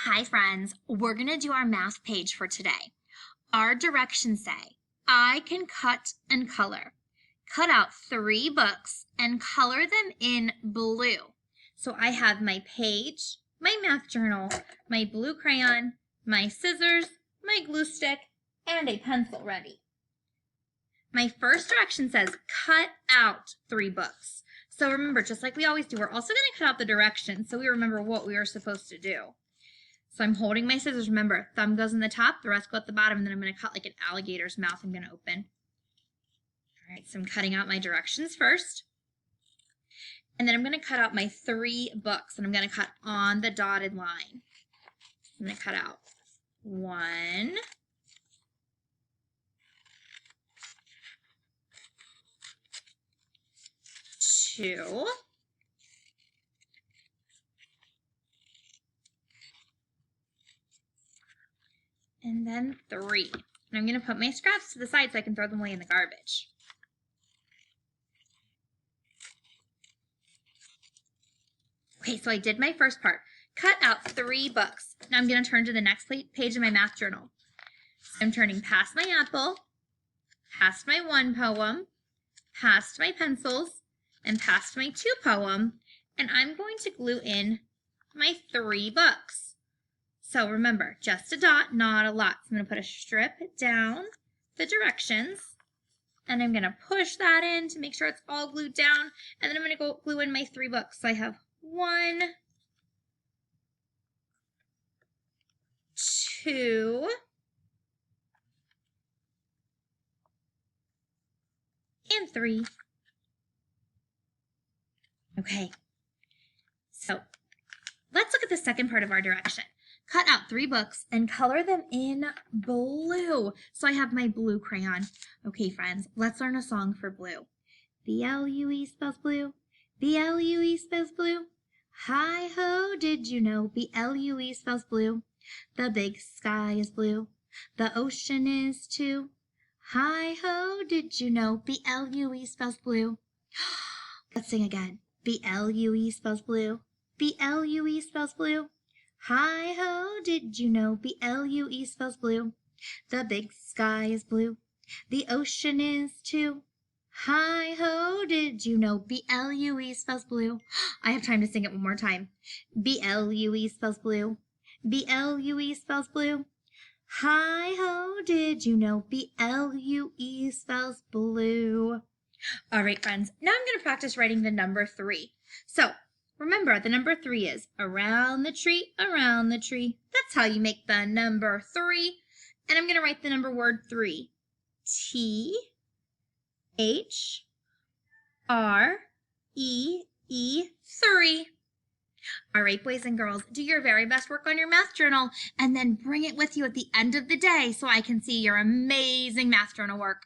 Hi friends, we're going to do our math page for today. Our directions say, I can cut and color. Cut out 3 books and color them in blue. So I have my page, my math journal, my blue crayon, my scissors, my glue stick, and a pencil ready. My first direction says cut out 3 books. So remember, just like we always do, we're also going to cut out the directions so we remember what we are supposed to do. So I'm holding my scissors. Remember, thumb goes in the top, the rest go at the bottom, and then I'm going to cut like an alligator's mouth I'm going to open. All right, so I'm cutting out my directions first. And then I'm going to cut out my 3 books, and I'm going to cut on the dotted line. I'm going to cut out 1, 2, and then 3. And I'm going to put my scraps to the side so I can throw them away in the garbage. Okay, so I did my first part. Cut out 3 books. Now I'm going to turn to the next page of my math journal. I'm turning past my apple, past my 1 poem, past my pencils, and past my 2 poem, and I'm going to glue in my 3 books. So remember, just a dot, not a lot. So I'm going to put a strip down the directions, and I'm going to push that in to make sure it's all glued down, and then I'm going to go glue in my 3 books. So I have 1, 2, and 3. Okay, so let's look at the second part of our direction. Cut out 3 books and color them in blue. So I have my blue crayon. Okay, friends, let's learn a song for blue. B-L-U-E spells blue. B-L-U-E spells blue. Hi-ho, did you know? B-L-U-E spells blue. The big sky is blue. The ocean is too. Hi-ho, did you know? B-L-U-E spells blue. Let's sing again. B-L-U-E spells blue. B-L-U-E spells blue. Hi-ho, did you know? B-L-U-E spells blue. The big sky is blue. The ocean is too. Hi-ho, did you know? B-L-U-E spells blue. I have time to sing it one more time. B-L-U-E spells blue. B-L-U-E spells blue. Hi-ho, did you know? B-L-U-E spells blue. All right, friends, now I'm going to practice writing the number 3. So remember, the number 3 is around the tree, around the tree. That's how you make the number 3. And I'm going to write the number word 3. T-H-R-E-E 3. All right, boys and girls, do your very best work on your math journal and then bring it with you at the end of the day so I can see your amazing math journal work.